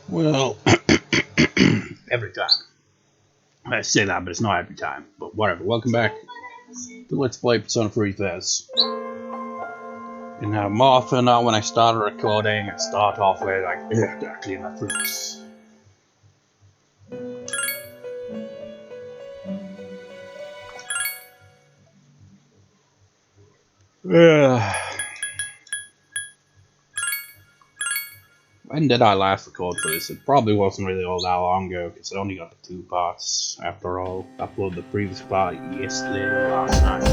Well, every time. I say that, but it's not every time. But whatever. Welcome back to Let's Play Persona 3 FES. And now, more often now, when I start a recording, I start off with like, ugh, gotta clean my fruits. When did I last record for this? It probably wasn't really all that long ago, because I only got the 2 parts after all. I uploaded the previous part yesterday or last night.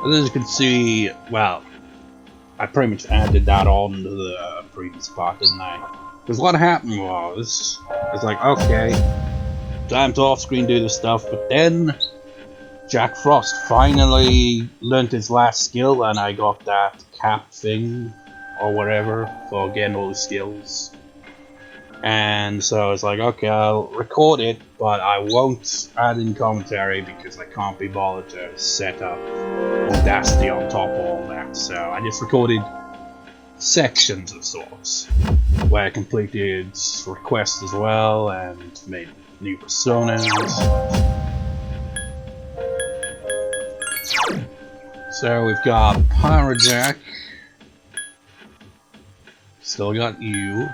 And as you can see, well, I pretty much added that on to the previous part, didn't I? Because what happened was, it's like, okay, time to off-screen do this stuff, but then Jack Frost finally learned his last skill, and I got that cap thing, or whatever, for getting all the skills. And so it's like, okay, I'll record it, but I won't add in commentary because I can't be bothered to set up Audacity on top of all that. So I just recorded sections of sorts, where I completed requests as well, and made new personas. So we've got Pyrojack. Still got you.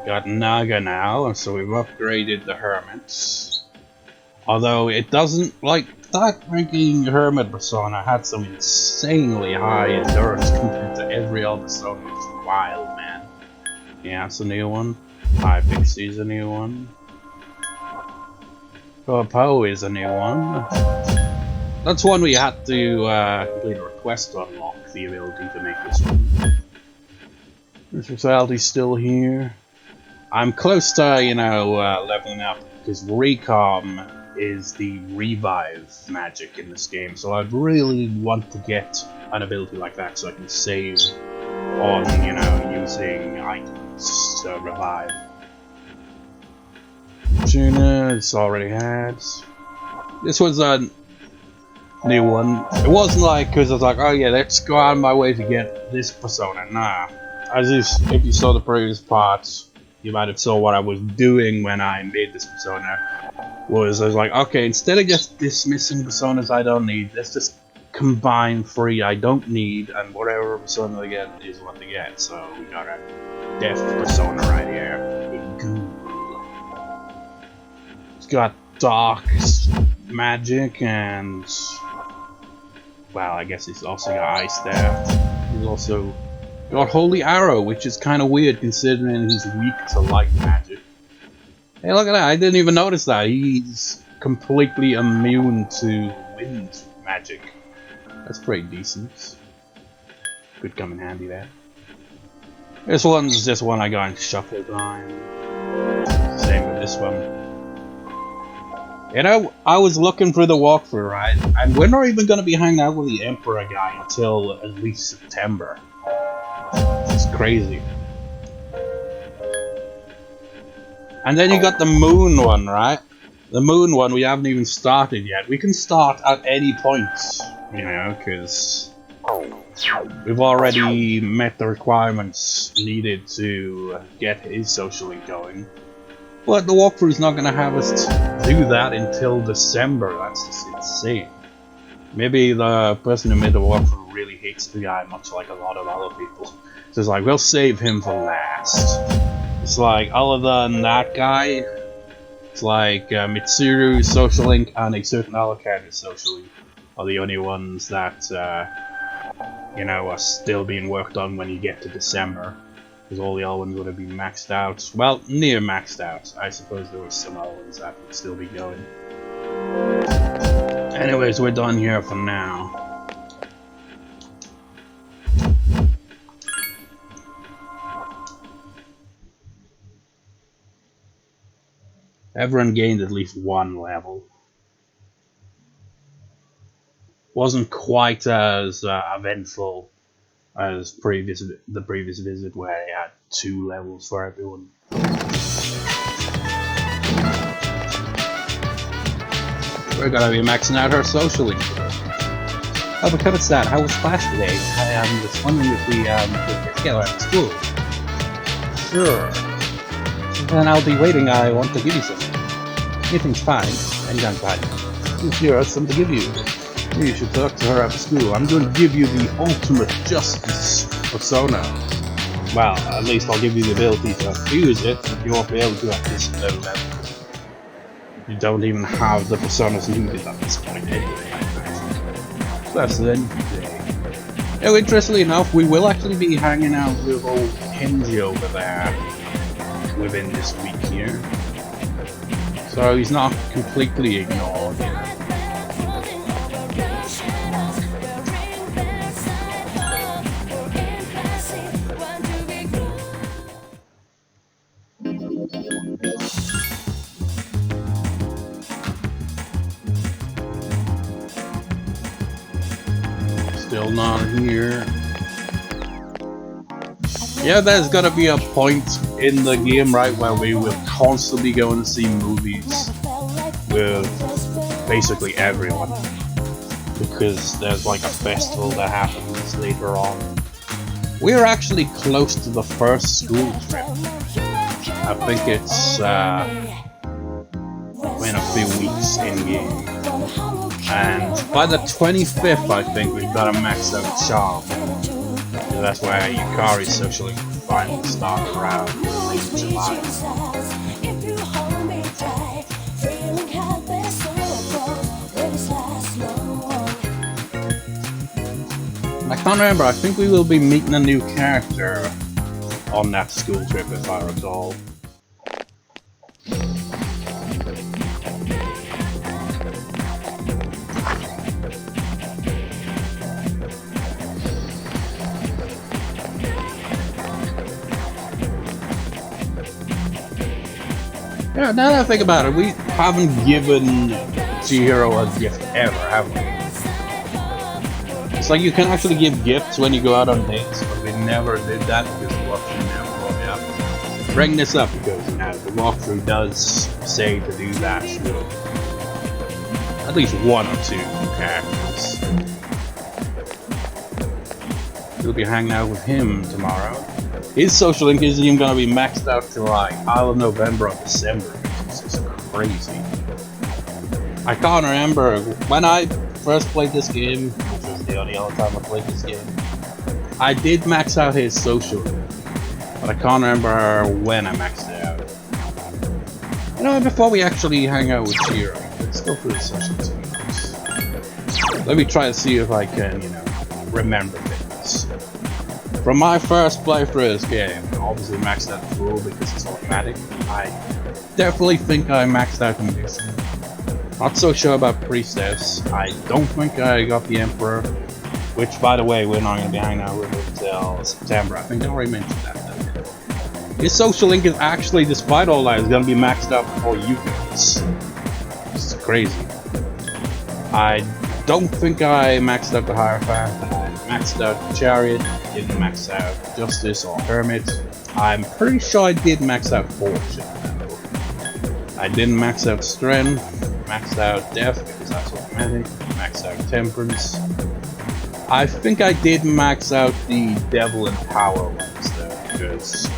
Got Naga now, and so we've upgraded the Hermits. Although it doesn't, like, that ranking Hermit persona had some insanely high endurance compared to every other persona. It's wild, man. Yeah, it's a new one. High Pixie's a new one. Popo is a new one. That's one we had to complete a request to unlock the ability to make this one. Resality's still here. I'm close to, you know, leveling up, because Recom is the revive magic in this game, so I'd really want to get an ability like that so I can save on, you know, using items to revive. Tuna, it's already had. This was a new one. It wasn't like, because I was like, oh yeah, let's go out of my way to get this persona. Nah. If you saw the previous parts, you might have saw what I was doing when I made this persona. I was like, okay, instead of just dismissing personas I don't need, let's just combine 3 I don't need, and whatever persona they get is what they get. So we got a death persona right here. It's got dark magic and, well, I guess he's also got ice there. He's also got Holy Arrow, which is kind of weird considering he's weak to light magic. Hey, look at that, I didn't even notice that. He's completely immune to wind magic. That's pretty decent. Could come in handy there. This one's just one I got in shuffle time. Same with this one. You know, I was looking through the walkthrough, right? And we're not even going to be hanging out with the Emperor guy until at least September. It's crazy. And then you got the moon one, right? The moon one we haven't even started yet. We can start at any point, you know, because we've already met the requirements needed to get his social link going. But the walkthrough's not going to have us do that until December. That's just insane. Maybe the person who made the walkthrough really hates the guy, much like a lot of other people. So it's like, we'll save him for last. It's like, other than that guy, it's like Mitsuru's social link and a certain other character's social link are the only ones that, you know, are still being worked on when you get to December. Because all the other ones would have been maxed out. Well, near maxed out. I suppose there were some other ones that would still be going. Anyways, we're done here for now. Everyone gained at least 1 level. Wasn't quite as eventful as the previous visit where they had 2 levels for everyone. We're gonna be maxing out her socially. Oh, because it's that. How was class today? I was wondering if we could get together at school. Sure. Then I'll be waiting. I want to give you something. Anything's fine. Anything's fine. Here, I have something to give you. You should talk to her after school. I'm going to give you the ultimate justice persona. Well, at least I'll give you the ability to use it, but you won't be able to at this low level. You don't even have the personas needed at this point anyway. That's then. Oh, interestingly enough, we will actually be hanging out with old Kenji over there within this week here. So he's not completely ignored. Still not here. Yeah, there's gotta be a point in the game, right, where we will constantly go and see movies with basically everyone. Because there's like a festival that happens later on. We're actually close to the first school trip. I think it's in a few weeks in game. And by the 25th, I think we've got to max out Charm. So that's where Yukari's socially finally start around late July. I can't remember, I think we will be meeting a new character on that school trip if I recall. Yeah, now that I think about it, we haven't given Chihiro a gift ever, have we? It's like you can actually give gifts when you go out on dates, but we never did that because the walkthrough never brought me up. Bring this up because now the walkthrough does say to do that with at least one or two characters. We'll be hanging out with him tomorrow. His social link isn't even going to be maxed out till like either November or December. It's just crazy. I can't remember when I first played this game, which was the only other time I played this game. I did max out his social link, but I can't remember when I maxed it out. You know, before we actually hang out with Chihiro, let's go through the social links. Let me try to see if I can, you know, remember things. From my first playthrough of this game, I obviously maxed out Fool because it's automatic. I definitely think I maxed out Medicine. Not so sure about Priestess. I don't think I got the Emperor, which, by the way, we're not going to be hanging out with until September. I think I already mentioned that though. His social link is actually, despite all that, is going to be maxed out before you guys. It's crazy. I don't think I maxed out the Hierophant. I maxed out the Chariot. Didn't max out Justice or Hermit. I'm pretty sure I did max out Fortune. I didn't max out Strength, maxed out Death because that's automatic, maxed out Temperance. I think I did max out the Devil and Power ones though, because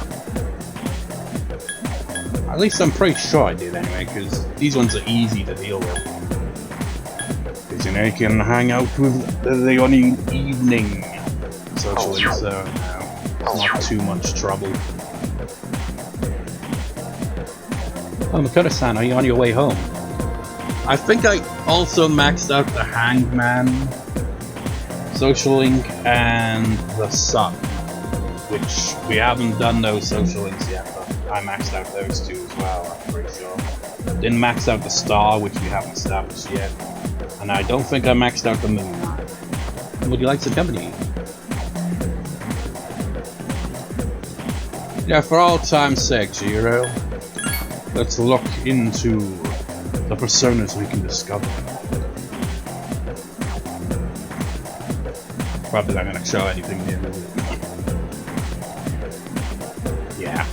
at least I'm pretty sure I did anyway, because these ones are easy to deal with. Because you know you can hang out with the only evening socially, so no, it's not too much trouble. Oh, Makoto-san, are you on your way home? I think I also maxed out the Hangman social link and the Sun, which we haven't done those social links yet, but I maxed out those two as well, I'm pretty sure. Didn't max out the Star, which we haven't established yet, and I don't think I maxed out the Moon. Would you like some company? Yeah, for all time's sake, Chihiro, let's look into the personas we can discover. Probably not gonna show anything new. Yeah.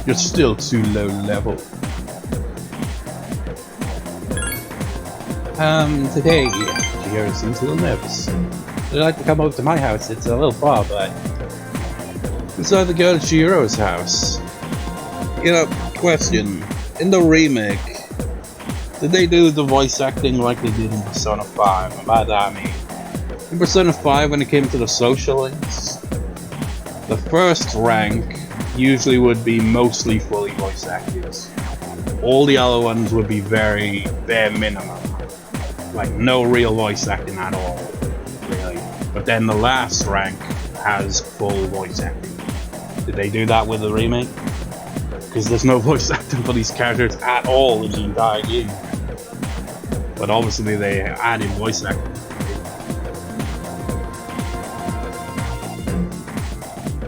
You're still too low level. Today, Chihiro seems a little nervous. Would you like to come over to my house? It's a little far, but Decide to go to Chihiro's house. You know, question. In the remake, did they do the voice acting like they did in Persona 5? And by that I mean, in Persona 5 when it came to the social links, the first rank usually would be mostly fully voice acted. All the other ones would be very bare minimum. Like no real voice acting at all, really. But then the last rank has full voice acting. Did they do that with the remake? Because there's no voice acting for these characters at all in the entire game. But obviously they added voice acting.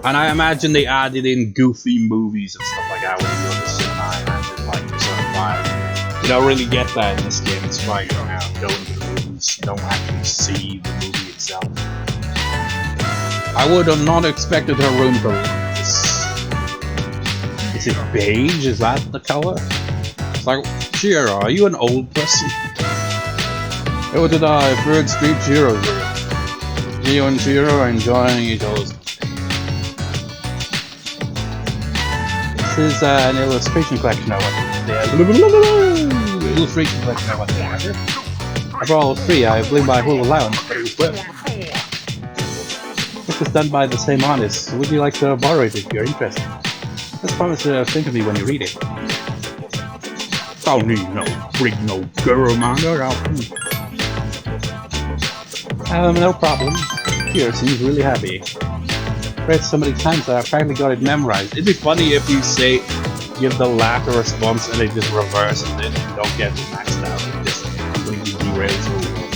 And I imagine they added in goofy movies and stuff like that when you go to cinema. I imagine like Persona 5. You don't really get that in this game. It's like you don't go into the movies, you don't actually see the movie itself. I would have not expected her room to look this. Is it beige? Is that the color? It's like, Chihiro, are you an old person? Oh, did I? Bird Street Chihiro's room. You and Chihiro are enjoying each other's. This is an illustration collection I want to illustration collection I want to have. After all, it was free. I blew my whole allowance, but it was well. This was done by the same artist. Would you like to borrow it if you're interested? Just promise to think of me when you read it. Don't need no freak, no girl manga. No problem. Here seems really happy. Read so many times that I practically got it memorized. It'd be funny if you say, give the latter response and they just reverse and then you don't get maxed out. It just completely derails the whole.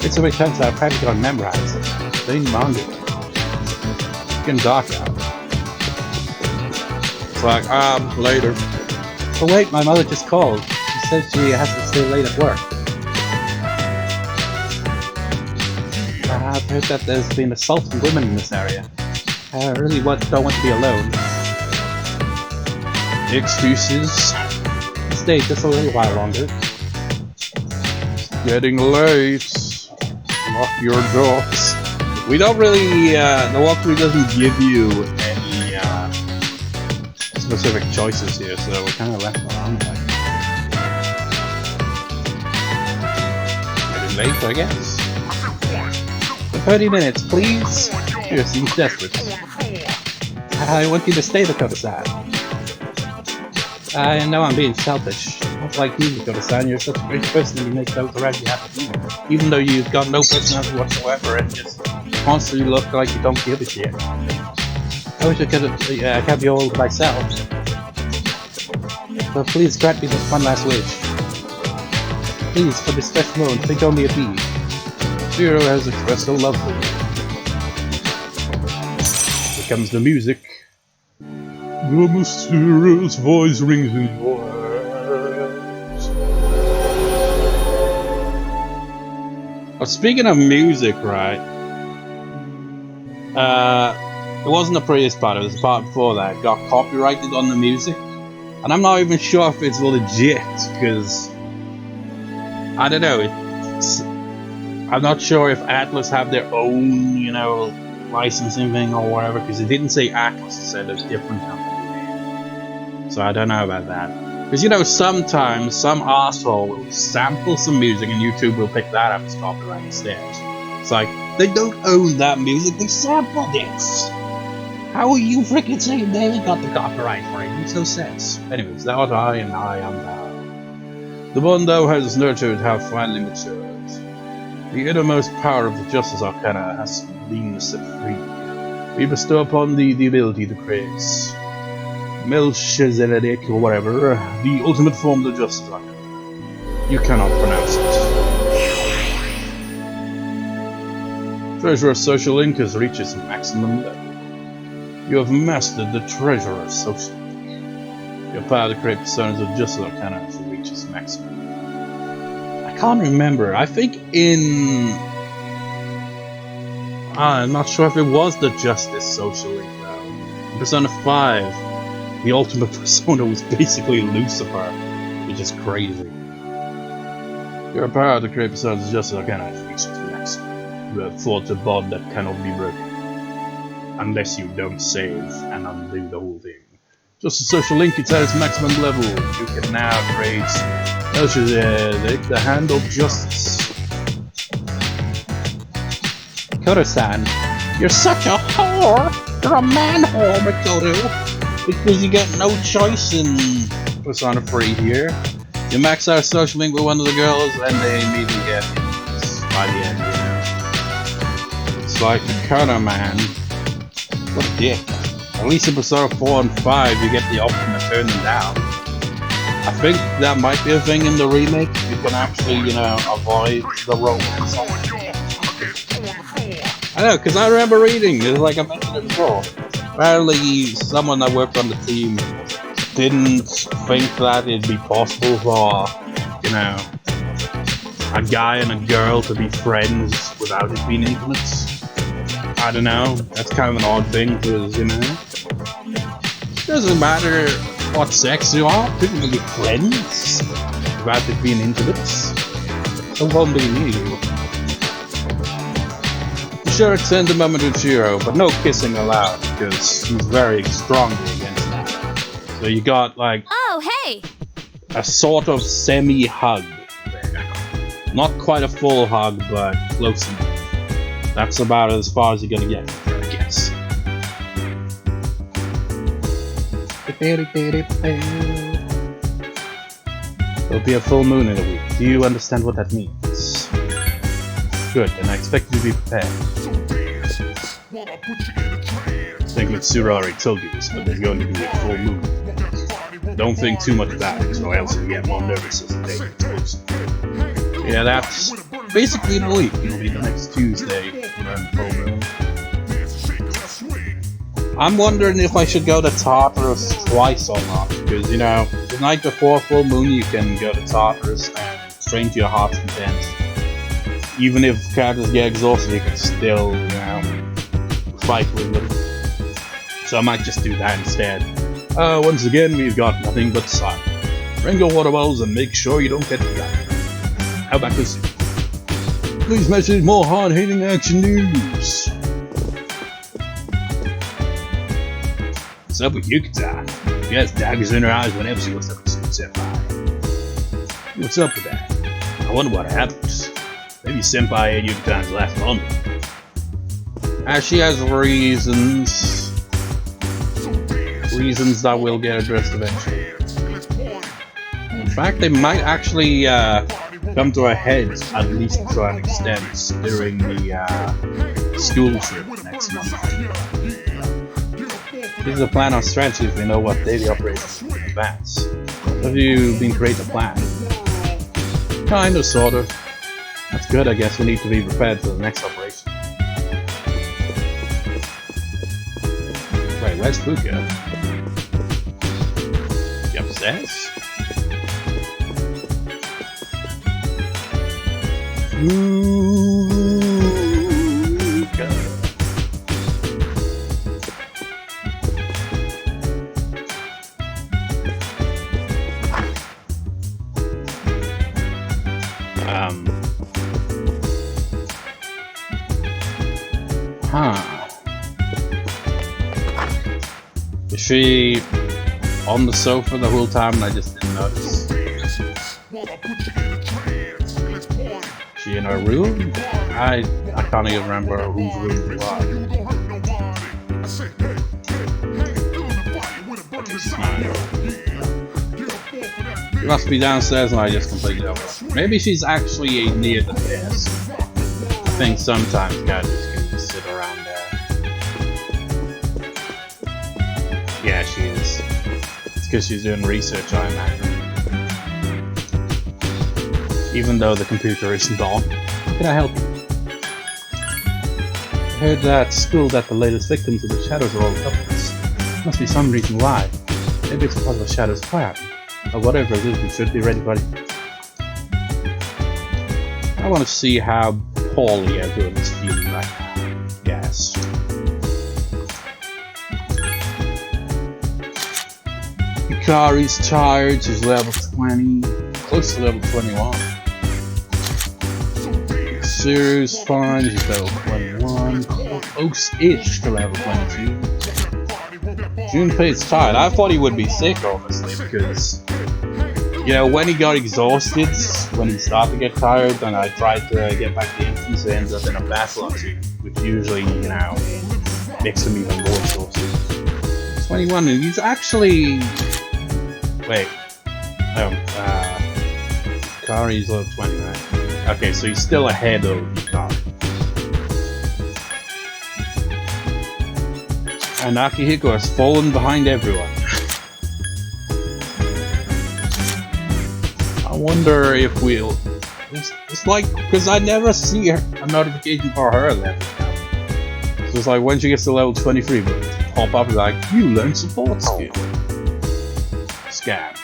Read so many times that I practically got it memorized. Studying manga. It's getting dark out. It's like, later. Oh wait, my mother just called. She says she has to stay late at work. I've heard that there's been assaults on women in this area. I really don't want to be alone. Excuses. Stay just a little while longer. It's getting late. Lock your doors. We don't really, the walkthrough doesn't give you any specific choices here, so we're kind of left alone. Getting late, I guess. 30 minutes, please. Here seems desperate. I want you to stay, Dakota-san. I know I'm being selfish. Not like you, Dakota-san. You're such a great person and you make those around you happy. Even though you've got no personality whatsoever and just constantly look like you don't give a shit. I wish I could have kept you all to myself. But please grant me this one last wish. Please, for this special moment, think only of me. Chihiro has expressed her love for you. Here comes the music. The mysterious voice rings in your ears. Oh, speaking of music, right? It wasn't the previous part, it was the part before that. It got copyrighted on the music. And I'm not even sure if it's legit, because I don't know, I'm not sure if Atlas have their own, you know, licensing thing or whatever, because it didn't say Atlas, it said a different company. So I don't know about that. Because, you know, sometimes some asshole will sample some music and YouTube will pick that up as copyright instead. It's like, they don't own that music, they sampled it! How are you freaking saying they got the copyright for it? It makes no sense. Anyways, that was I and I am thou. The one thou has nurtured have finally matured. The innermost power of the Justice Arcana has been set free. We bestow upon thee the ability to create Melchizedek or whatever, the ultimate form of the Justice Arcana. You cannot pronounce it. Treasure of Social Link has reached its maximum level. You have mastered the Treasure of Social Link. Your power to create personas of Justice Arcana has reached its maximum. I can't remember. I think I'm not sure if it was the Justice Social Link though. In Persona 5, the ultimate persona was basically Lucifer, which is crazy. Your power to create personas of Justice Arcana has reached its maximum. You have forged a bond that cannot be broken. unless you don't save and undo the whole thing. Just a social link, it's at its maximum level. You can now create Melchizedek, the hand of justice. Koto-san, you're such a whore! You're a man whore, Makoto! Because you get no choice in Persona 3 here. You max out a social link with one of the girls and they immediately get hit by the end, you know. It's like Makoto, man. What a dick. At least in Persona 4 and 5 you get the option to turn them down. I think that might be a thing in the remake. You can actually, you know, avoid the romance. I know, because I remember reading, it's like I mentioned it before. Apparently someone that worked on the team didn't think that it'd be possible for, you know, a guy and a girl to be friends without it being intimate. I don't know, that's kind of an odd thing, because, you know, it doesn't matter what sex you are, people can be friends without it being intimate. So won't be me. Be sure to send a moment to Chihiro, but no kissing allowed, because he's very strongly against that. So you got, like, oh, hey! A sort of semi-hug there. Not quite a full hug, but close enough. That's about as far as you're gonna get, I guess. There'll be a full moon in a week. Do you understand what that means? Good, and I expect you to be prepared. I think Mitsuru already told you this, but there's going to be a full moon. Don't think too much about it, or else you'll get more nervous as the day gets closer. Yeah, that's basically in a week. It'll be the next Tuesday when full moon. I'm wondering if I should go to Tartarus twice or not, because, you know, the night before full moon you can go to Tartarus and train to your heart's content. Even if characters get exhausted, you can still, you know, fight with them. So I might just do that instead. Once again, we've got nothing but sun. Bring your water bottles and make sure you don't get flat. How about this? Please message more hard-hitting action news. What's up with Yukita? She has daggers in her eyes whenever she looks up to Senpai. What's up with that? I wonder what happens. Maybe Senpai ate Yukita's last bundle. She has reasons that will get addressed eventually. In fact, they might actually come to a head, at least to an extent, during the school trip next month. This is a plan on strategy if we know what daily operations in advance. Have you been creating a plan? Kind of, sort of. That's good, I guess we need to be prepared for the next operation. Wait, where's Fuka? You upstairs? Fuka. Is she on the sofa the whole time and I just didn't notice? Is she in her room? I can't even remember whose room it was. She must be downstairs and I just completely overlooked. Maybe she's actually near the desk. I think sometimes characters can just sit around there. Yeah, she is. It's because she's doing research, I imagine. Even though the computer isn't on. How can I help you? I heard at school that the latest victims of the shadows are all couples. Must be some reason why. Maybe it's because of the shadow's plan. Or whatever it is, we should be ready, buddy. I want to see how poorly everyone is feeling right now. Yes. Hikari's charge is level 20, close to level 21. Tsuru's fine, he's level 21. Close-ish to level 22. Junpei's tired. I thought he would be sick, honestly, because, you know, when he got exhausted, when he started to get tired, then I tried to get back to him, so he ends up in a battle or two, which usually, you know, makes him even more exhausted. 21, and he's actually... Wait. Kari's level 20, right? Okay, so he's still ahead of Kari. And Akihiko has fallen behind everyone. I wonder if we'll... It's like, because I never see a notification for her level. So it's like when she gets to level 23, but pop up like, you learned support skill. Scam.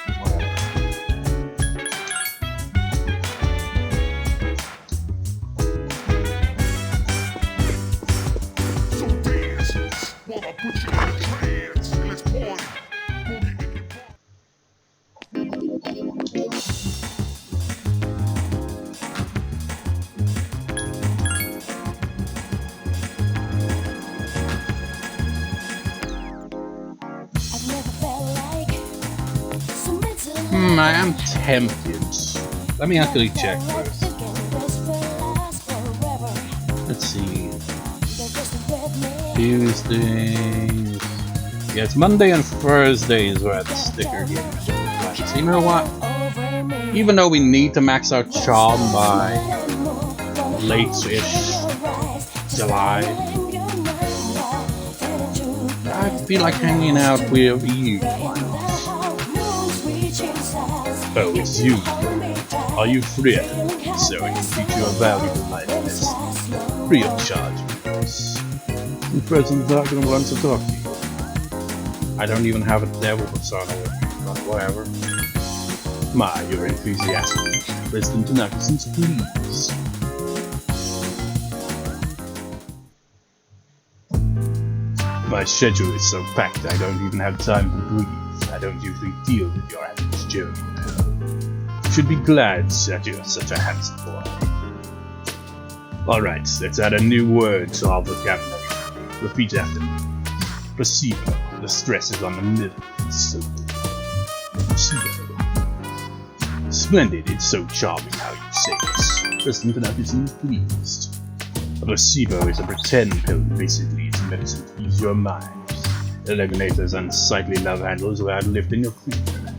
I am tempted. Let me actually check first. Let's see. Tuesdays. Yeah, it's Monday and Thursdays where the sticker game. But you know what? Even though we need to max out Charm by late-ish July, I feel like hanging out with you. Oh, it's you. Are you free? So I can teach you a valuable life lesson. Free of charge, of course. The President Tanaka wants to talk to you. I don't even have a devil persona with me, but whatever. My, you're enthusiastic. President Tanaka seems pleased. My schedule is so packed I don't even have time to breathe. I don't usually deal with your average Joe. You should be glad that you're such a handsome boy. Alright, let's add a new word to our vocabulary. Repeat after me. Placebo. The stress is on the middle. Placebo. Splendid, it's so charming how you say this. President Tanaka seems pleased. A placebo is a pretend pill, basically it's medicine to ease your mind. Eliminate those unsightly love handles without lifting a finger.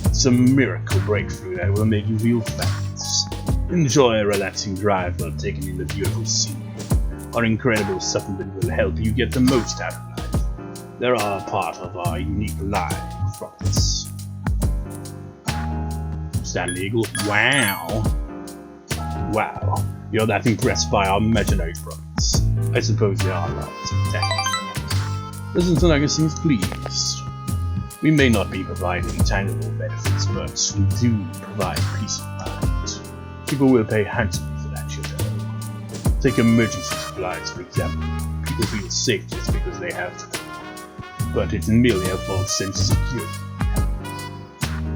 It's a miracle breakthrough that will make you feel fabulous. Enjoy a relaxing drive while taking in the beautiful scene. Our incredible supplement will help you get the most out of life. They're all part of our unique line of products. Stand Eagle? Wow. Wow. You're that impressed by our imaginary products. I suppose they are rather spectacular. President Tanaka seems pleased. We may not be providing tangible benefits, but we do provide peace of mind. People will pay handsomely for that, you know. Take emergency supplies, for example. People feel safe just because they have to. But it's merely a false sense of security.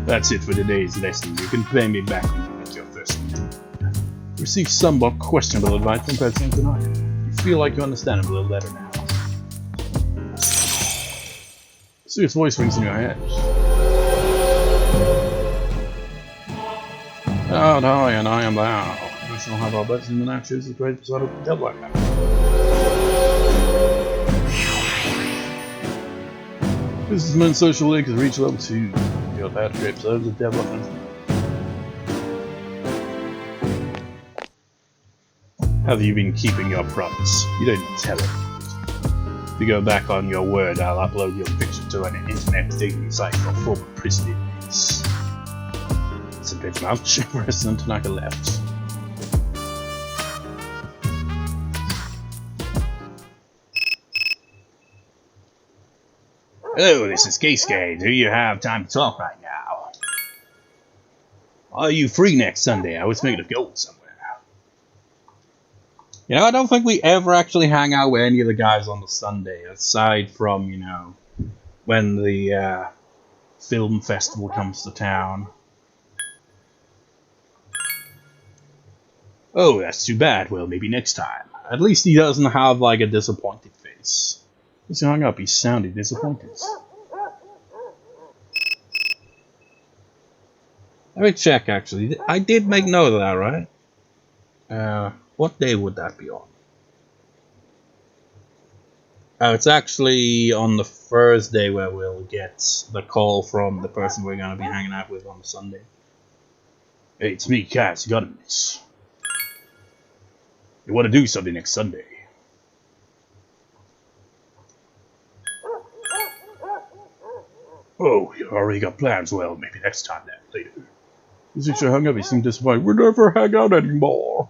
That's it for today's lesson. You can pay me back when you get your first meal. Received somewhat questionable advice from President Tanaka. You feel like you understand him a little better now. Serious voice rings in your head. Oh, Dolly, and I am thou. We shall have our blessing and now choose the great episode of the devil right now. Businessman Social League has reached level 2. You're about to great episode of the devil right now. Have you been keeping your promise? You didn't tell it. If you go back on your word, I'll upload your picture to an internet dating site for former prison inmates. It's a bit much. President Tanaka left. Hello, this is Keisuke. Do you have time to talk right now? Are you free next Sunday? I was thinking of going somewhere. You know, I don't think we ever actually hang out with any of the guys on the Sunday, aside from, you know, when the film festival comes to town. Oh, that's too bad. Well, maybe next time. At least he doesn't have like a disappointed face. He's hung up, he sounded disappointed. Let me check actually. I did make note of that, right? What day would that be on? Oh, it's actually on the Thursday where we'll get the call from the person we're gonna be hanging out with on Sunday. Hey, it's me, Cass. You got a minute? You want to do something next Sunday? Oh, you already got plans? Well, maybe next time then, later. He's actually hung up, he seemed disappointed. We'll never hang out anymore.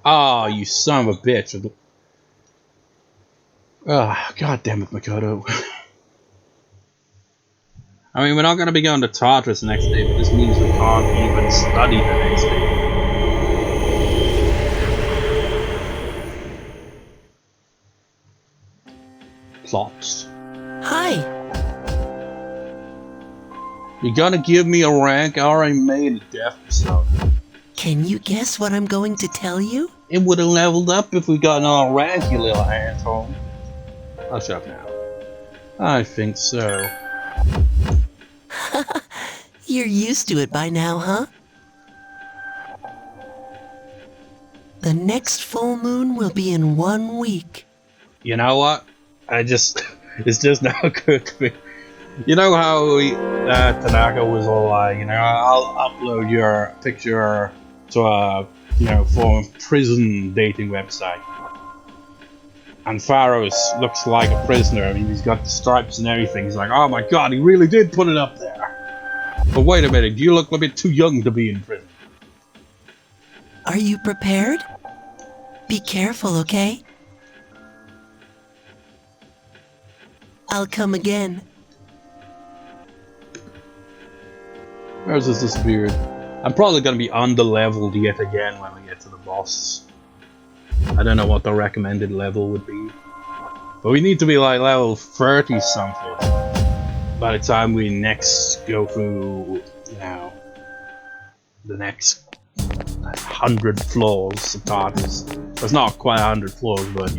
Ah, oh, you son of a bitch. Ah, god damn it, Makoto. I mean, we're not going to be going to Tartarus the next day, but this means we can't even study the next day. Plots. Hi. You're gonna give me a rank? I already made a death episode. Can you guess what I'm going to tell you? It would have leveled up if we got another rank, you little asshole. I'll shut up now. I think so. You're used to it by now, huh? The next full moon will be in 1 week. You know what? It's just now occurred to me. You know how Tanaka was all like, I'll upload your picture to a, for a prison dating website. And Pharaoh's looks like a prisoner. I mean, he's got the stripes and everything. He's like, oh my god, he really did put it up there. But wait a minute, you look a bit too young to be in prison. Are you prepared? Be careful, okay? I'll come again. Where's this disappeared? I'm probably gonna be under-leveled yet again when we get to the boss. I don't know what the recommended level would be. But we need to be like level 30 something by the time we next go through, the next 100 floors of Tartarus. It's not quite 100 floors, but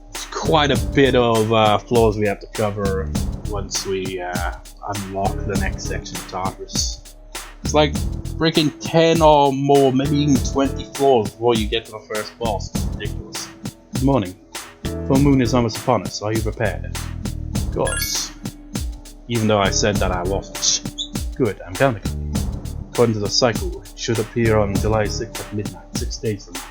it's quite a bit of floors we have to cover once we unlock the next section of Tartarus. It's like freaking 10 or more, maybe even 20 floors before you get to the first boss. It's ridiculous. Good morning. Full moon is almost upon us. Are you prepared? Of course. Even though I said that I wasn't. Good, I'm counting. According to the cycle, it should appear on July 6th at midnight, 6 days from now.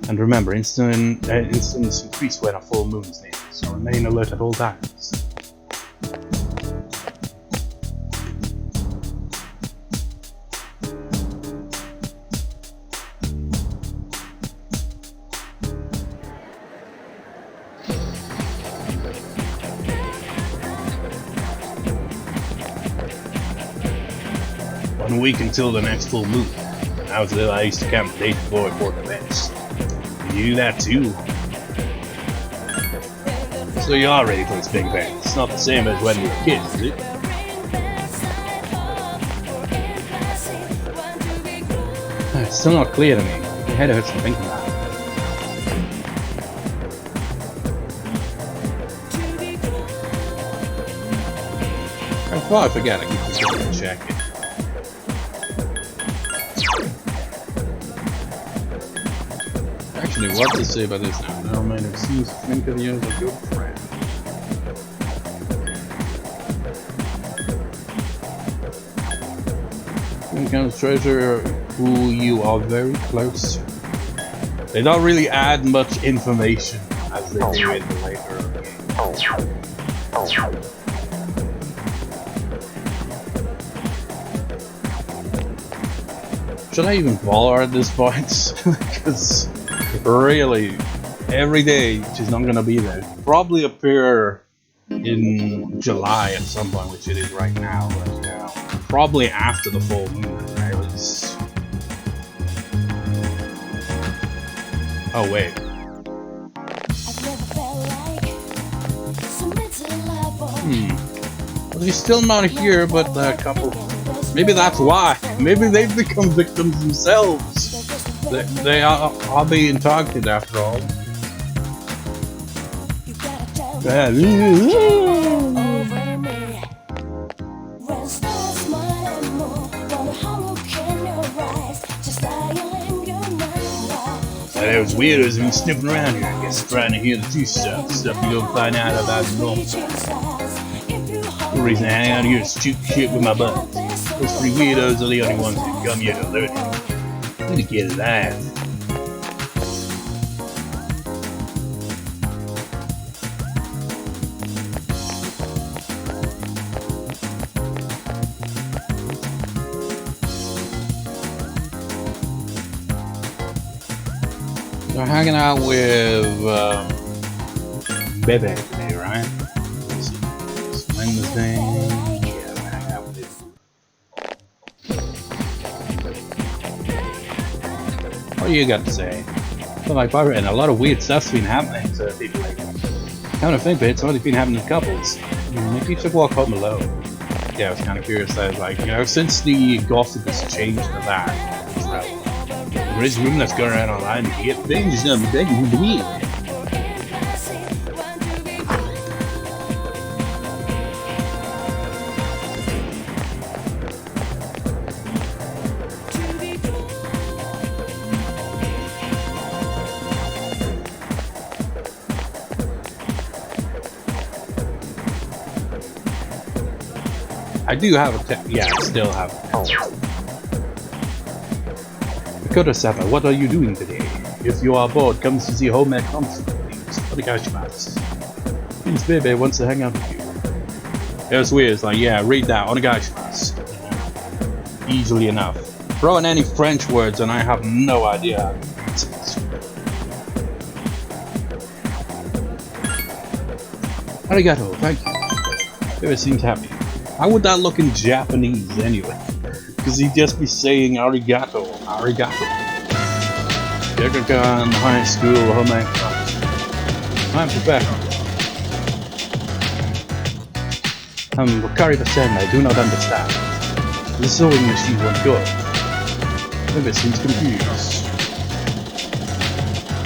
And remember, incidents increase when a full moon is near, so remain alert at all times. 1 week until the next full moon. When I was little, I used to camp the day before important events. You do that too? So you are ready for this big bang. It's not the same as when we were kids, is it? It's still not clear to me. My head hurts from thinking about it. Before I forget, I keep this check. Actually, what to say about this now? No man who seems to think of you as a good friend. When comes treasure who you are very close to. They don't really add much information as they do in the later games. Should I even bother at this point? Because really, every day she's not gonna be there. She'll probably appear in July at some point, which it is right now. But, probably after the full moon, at least. Oh wait. Well, he's still not here, but a couple. Maybe that's why. Maybe they've become victims themselves. They are being targeted after all. There's weirdos been snooping around here, I guess, trying to hear the true stuff you don't find out about the normal stuff. The reason I hang out here is to shoot shit with my buds. Those three weirdos are the only ones who come here to learn it. Need to get that. We're hanging out with Bebe today, right? Let's see. It's Wednesday. Yeah, we're hanging out with him. What do you got to say? Well, like Barbara, a lot of weird stuff's been happening to people lately. Come to think of it, it's only been happening to couples. Maybe you should walk home alone. Yeah, I was kind of curious that, like, you know, since the gossip has changed to that. There is rumor that's going around online. Get things done, they can believe. I do have a yeah, I still have a Koto-sama, what are you doing today? If you are bored, come to see Home concert, please. Onegaishimasu. Prince Bebe wants to hang out with you. Yeah, it's weird. It's like, yeah, read that. Onegaishimasu. Easily enough. Throw in any French words and I have no idea. Arigato, thank you. Bebe seems happy. How would that look in Japanese anyway? Because he'd just be saying arigato, arigato. Yakugan High School Home class. I'm professional. Wakari-san, I do not understand. The sewing machine won't go. Maybe seems confused.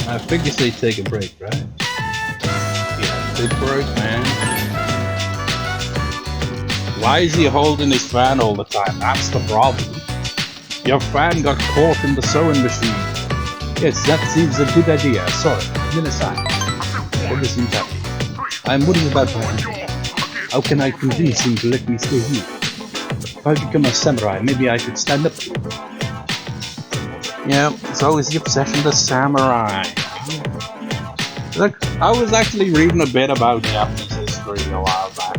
I think you say take a break, right? Yeah, take a break, man. Why is he holding his fan all the time? That's the problem. Your fan got caught in the sewing machine. Yes, that seems a good idea. Sorry, Minasai. What does he tell me? I'm worried about my uncle. How can I convince him to let me stay here? If I become a samurai, maybe I could stand up to him. Yeah, it's always the obsession with the samurai. Look, I was actually reading a bit about Japanese history a while back.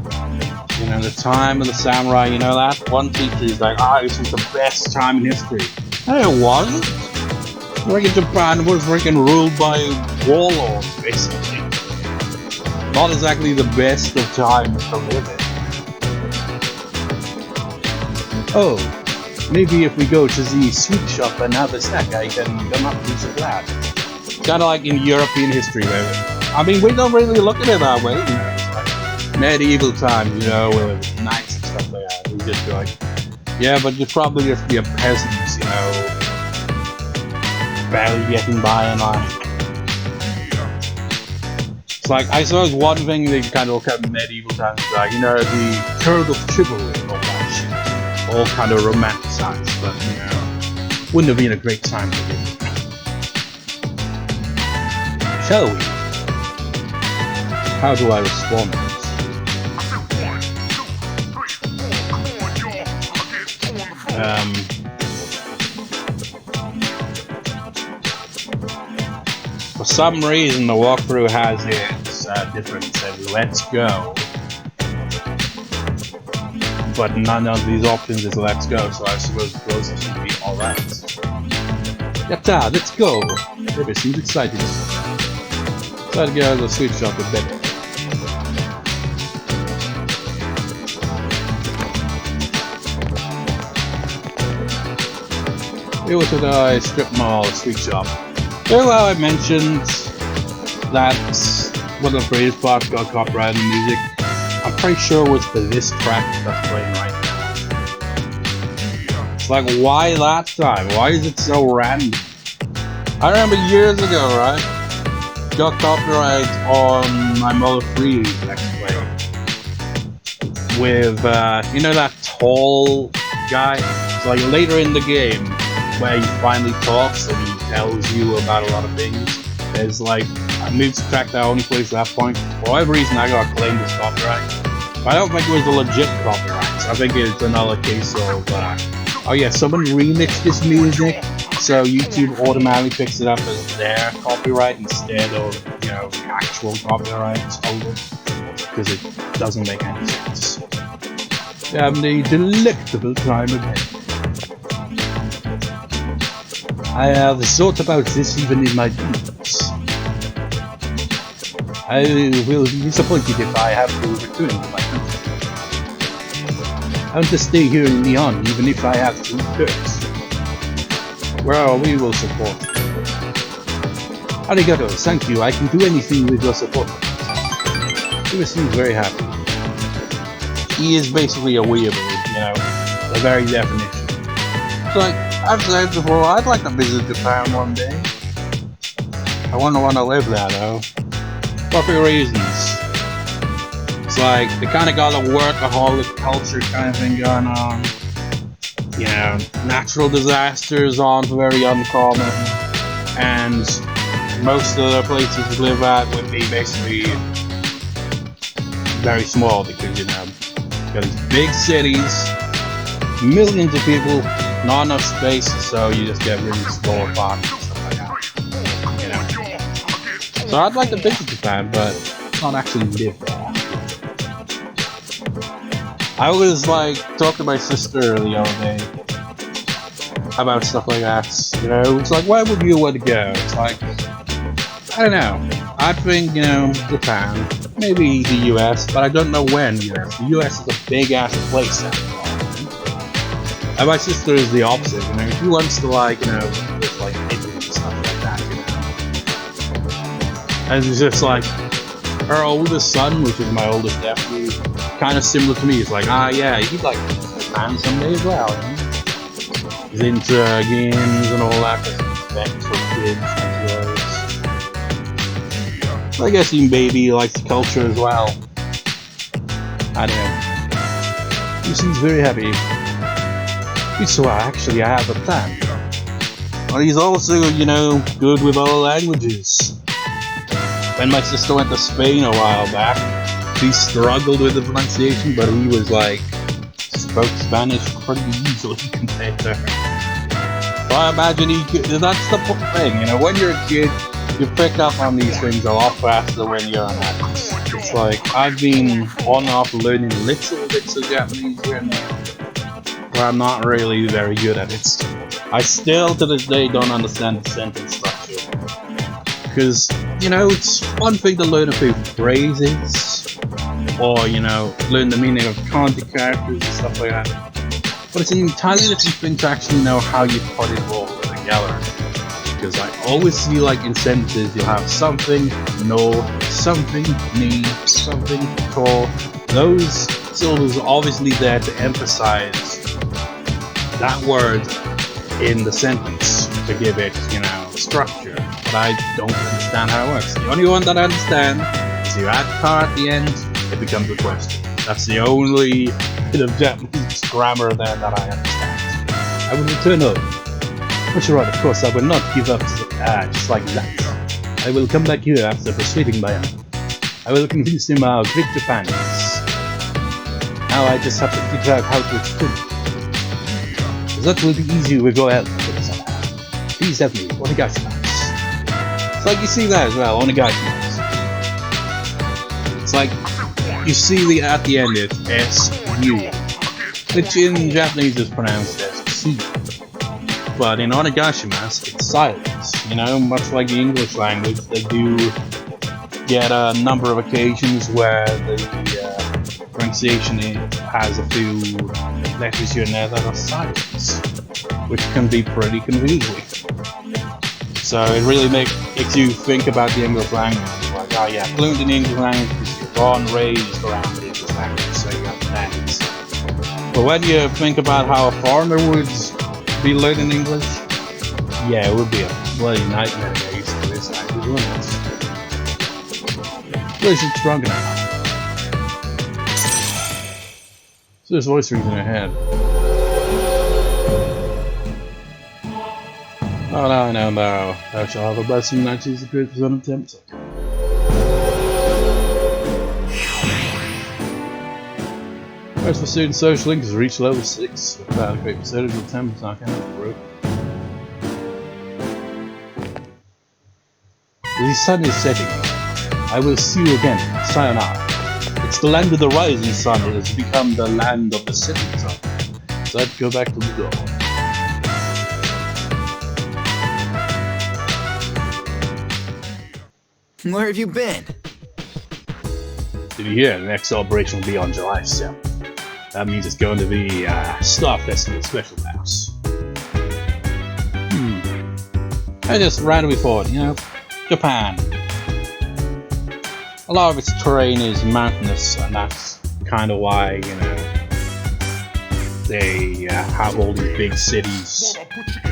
You know, the time of the samurai, you know that? One teacher is like, this was the best time in history. And it wasn't. Freaking Japan was freaking ruled by warlords, basically. Not exactly the best of times to live in. Oh, maybe if we go to the sweet shop and have a snack, I can come up with some glad. Kind of like in European history, where I mean, we don't really look at it that way, you know. Medieval times, you know, with knights and stuff like that. We just be like, yeah, but you probably just be a peasant, you know, barely getting by in life. It's like, I suppose one thing they kind of look at medieval times, like, you know, the code of chivalry and all that shit, all kind of romanticized, but, you know, wouldn't have been a great time to live. Shall we? How do I respond? For some reason the walkthrough has its different says let's go, but none of these options is let's go, so I suppose the closest should be alright. Yatta, let's go! Baby seems excited. Try to get out of the sweet shop with Baby. We went to the strip mall, sweet shop. Well, I mentioned that one of the previous parts got copyrighted music. I'm pretty sure it was for this track that's playing right now. It's like, why that time? Why is it so random? I remember years ago, right? Got copyright on my Mother 3 Let's Play with, you know, that tall guy? It's like later in the game where he finally talks and he tells you about a lot of things. There's like a music track that only plays at that point. For whatever reason, I got claimed as copyright. But I don't think it was a legit copyright. So I think it's another case of, oh yeah, someone remixed this music, so YouTube automatically picks it up as their copyright instead of, you know, the actual copyright holder, because it doesn't make any sense. Having a delectable time again. I have thought about this even in my dreams. I will be disappointed if I have to return to my country. I want to stay here in Lyon, even if I have to hurt. Well, we will support. Arigato, thank you. I can do anything with your support. He seems very happy. He is basically a weeaboo, you know, the very definition. It's like, I've said before, I'd like to visit Japan one day. I wouldn't want to live there though. For a few reasons. It's like, they kind of got a workaholic culture kind of thing going on. You know, natural disasters aren't very uncommon. And most of the places to live at would be basically very small because, you know, got these big cities, millions of people, not enough space, so you just get really small apartments and stuff like that. You know. So I'd like to visit Japan, but not actually live there. I was like talking to my sister the other day about stuff like that. You know, it's like, where would you want to go? It's like, I don't know. I think, you know, Japan, maybe the US, but I don't know when. US. The US is a big ass place after all. And my sister is the opposite. You know, she wants to like, you know, live like Italy and stuff like that. You know, and it's just like her oldest son, which is my oldest nephew, kind of similar to me. He's like, yeah, he'd like to visit Japan someday as well. You know? He's into games and all that. Events for kids and so I guess even baby likes the culture as well. I don't know. He seems very happy. So actually I have a plan. Well, he's also, you know, good with other languages. When my sister went to Spain a while back, he struggled with the pronunciation, but he was like, spoke Spanish pretty easily compared to her. So I imagine he could, that's the thing, you know, when you're a kid, you pick up on these things a lot faster when you're an adult. It's like, I've been on and off learning little bits of Japanese here and there, but I'm not really very good at it. I still to this day don't understand the sentence structure. Because, you know, it's one thing to learn a few phrases, or, you know, learn the meaning of kanji characters and stuff like that. But it's an entirely different thing to actually know how you put it all together. Because I always see, like, in sentences, you'll have something, no, something, ni, something, to. Those syllables are obviously there to emphasize that word in the sentence to give it, you know, structure. But I don't understand how it works. The only one that I understand is you add car at the end, it becomes a question. That's the only bit of Japanese grammar there that I understand. I will return home. But you're right, of course, I will not give up just like that. I will come back here after persuading my uncle. I will convince him how great Japan is. Now I just have to figure out how to explain it. That will be easy with your help. Please help me, Onegaishimasu. It's like you see that as well, Onegaishimasu. It's like you see the at the end is S-U, which in Japanese is pronounced as C. But in Onegaishimasu it's silent. You know, much like the English language, they do get a number of occasions where the pronunciation has a few letters here and there that are silent, which can be pretty confusing. So it really makes you think about the English language. Like, oh yeah, fluent in English language because you're born and raised around the English language, so you understand it. But when you think about how a foreigner would be learning English, yeah, it would be a bloody nightmare to get used to this language, wouldn't it? At least it's strong enough. So this voice rings in her head. Oh no, no, no. Thou shalt have a blessing that Jesus Christ was unattempted. As for student social link has reached level 6. Without a great percentage of attempts, I can't improve. The sun is setting. I will see you again. Sayonara. It's the land of the rising sun. It has become the land of the setting sun. So I'd go back to the door. Where have you been? Did you hear? The next celebration will be on July 7th. That means it's going to be Star Festival Special House. I just randomly thought, you know, Japan. A lot of its terrain is mountainous, and that's kind of why, you know, they have all these big cities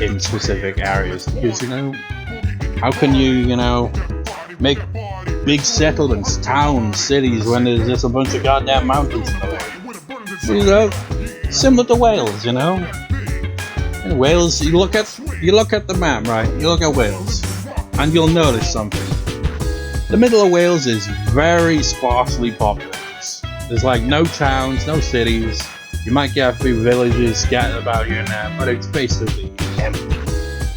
in specific areas. Because, you know, how can you know, make big settlements, towns, cities when there's just a bunch of goddamn mountains in the way? You know, similar to Wales, you know. In Wales, you look at the map, right? You look at Wales, and you'll notice something. The middle of Wales is very sparsely populated. There's like no towns, no cities. You might get a few villages scattered about here and there, but it's basically empty.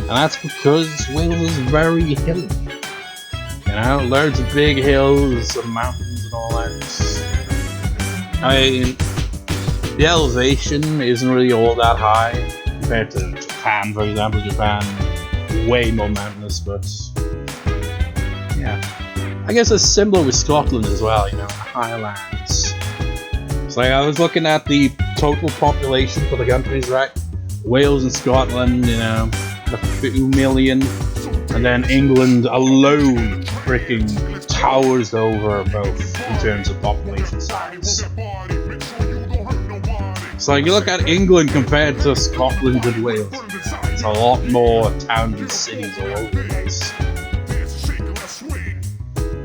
And that's because Wales is very hilly. You know, loads of big hills and mountains and all that. I mean, the elevation isn't really all that high compared to Japan, for example. Japan, way more mountainous, but yeah. I guess it's similar with Scotland as well, you know, the Highlands. It's like I was looking at the total population for the countries, right? Wales and Scotland, you know, a few million, and then England alone freaking towers over both in terms of population size. So you look at England compared to Scotland and Wales, it's a lot more towns and cities all over the place.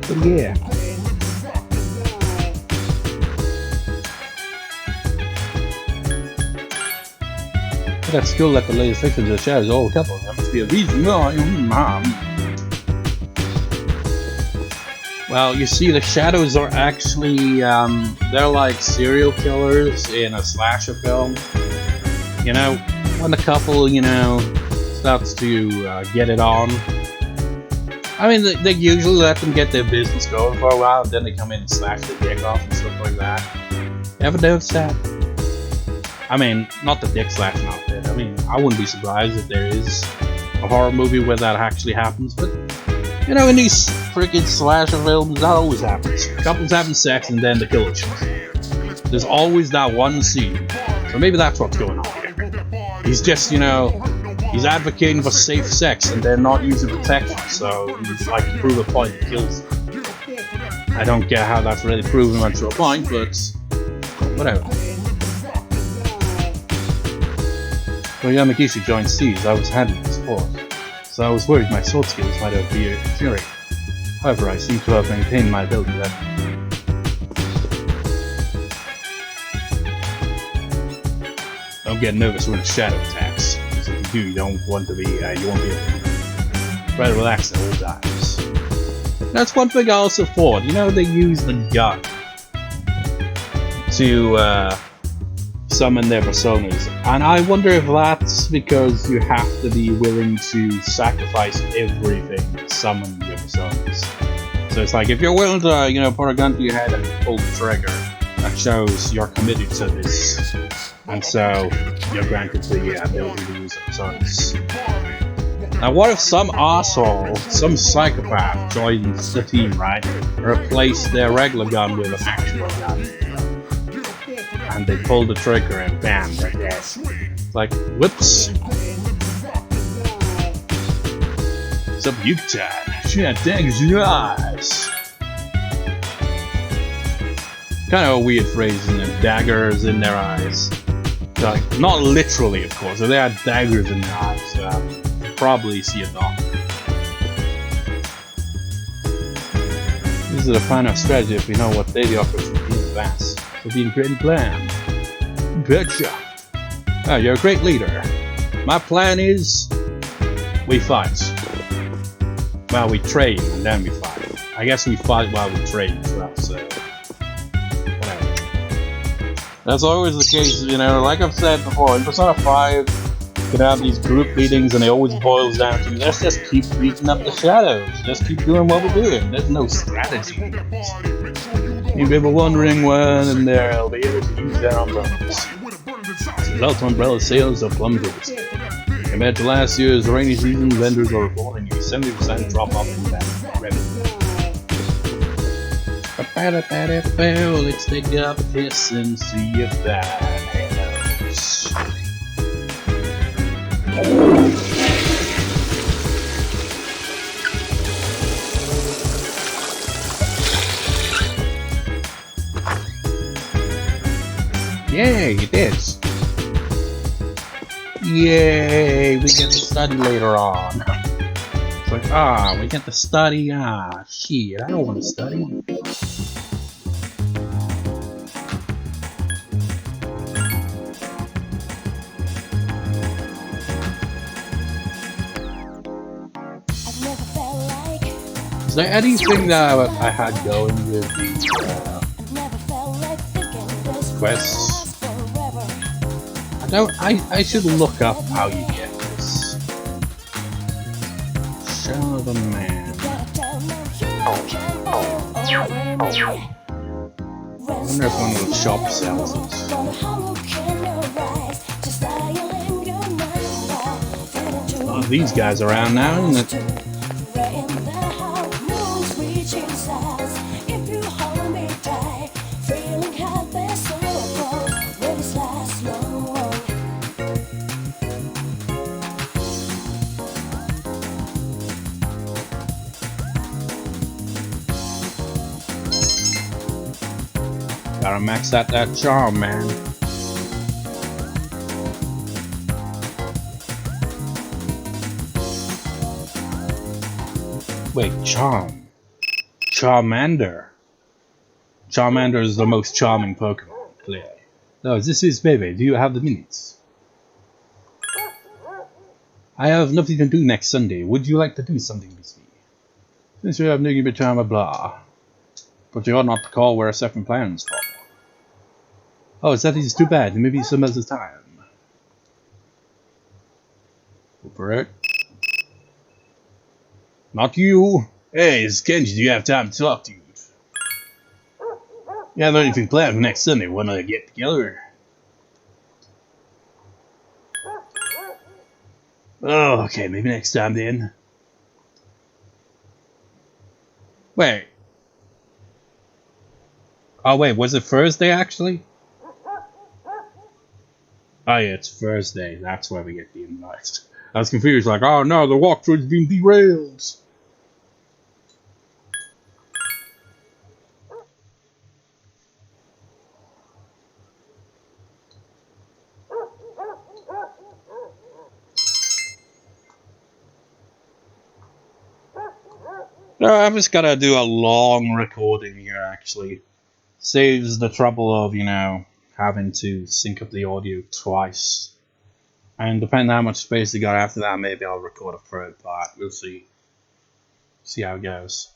But yeah. That skill that the latest victims of shadows all couple. That must be a reason. Well, you see, the shadows are actually they're like serial killers in a slasher film. You know, when the couple, you know, starts to get it on. I mean, they usually let them get their business going for a while, and then they come in and slash their dick off and stuff like that. Ever notice that? I mean, not the dick slashing outfit. I mean, I wouldn't be surprised if there is a horror movie where that actually happens, but you know, in these freaking slasher films, that always happens. Couples having sex and then the killer shoots. There's always that one scene. So maybe that's what's going on here. He's just, you know, he's advocating for safe sex and they're not using protection, so he's like to prove a point and kills them. I don't get how that's really proven much to a point, but whatever. When Yamagishi joined Steve's, I was handling the sport, so I was worried my sword skills might have deteriorated. However, I seem to have maintained my ability level. Don't get nervous when a shadow attacks. Because if you do, you don't want to be, you won't be able to. Try to relax at all times. That's one thing I also thought. You know, they use the gun to summon their personas, and I wonder if that's because you have to be willing to sacrifice everything to summon your personas. So it's like, if you're willing to, you know, put a gun to your head and pull the trigger, that shows you're committed to this, and so you're granted the ability to use the personas. Now what if some asshole, some psychopath joins the team, right, replace their regular gun with an actual gun, and they pull the trigger and bam, they're dead. It's like, whoops. what's up, Yucatan? She had daggers in her eyes. Kind of a weird phrase, isn't it? Daggers in their eyes. Like, not literally, of course. If they had daggers in their eyes, probably see a doctor. This is a fine enough strategy if we know what daily offers will be in advance. We'll be in great plan. Betcha. Oh, you're a great leader. My plan is we fight. Well, we train and then we fight. I guess we fight while we train as well, so whatever. That's always the case, you know, like I've said before, in Persona 5 you can have these group meetings and it always boils down to let's just keep beating up the shadows, just keep doing what we're doing. There's no strategy. If you're ever wondering when they'll be able to use their umbrellas. Result umbrella sales are plummeted. Compared to last year's rainy season, vendors are reporting a 70% drop off in revenue. Let's take up this and see if that helps. Yay, it is. Yay, we get to study later on. It's like, we get to study. Shit, I don't want to study. Is there anything that I had going with the quests? I should look up how you get this. Show the man. I wonder if one of the shops sells it. A lot of these guys around now, isn't it? Gotta max out that charm, man. Wait, charm. Charmander. Charmander is the most charming Pokemon, clearly. No, this is baby. Do you have the minutes? I have nothing to do next Sunday. Would you like to do something with me? Since you have nothing but time, blah. But you ought not to call where certain plans for. Oh, that is too bad. Maybe some other time. For it. Not you. Hey, it's Kenji. Do you have time to talk to you? You have anything planned for next Sunday? Wanna get together? Oh, okay. Maybe next time then. Wait. Oh, wait. Was it Thursday actually? Oh yeah, it's Thursday. That's why we get the invite. I was confused, like, oh no, the walkthrough's been derailed. No, I'm just gonna do a long recording here, actually. Saves the trouble of, you know, having to sync up the audio twice. And depending on how much space they got after that, maybe I'll record a third part. We'll see. See how it goes.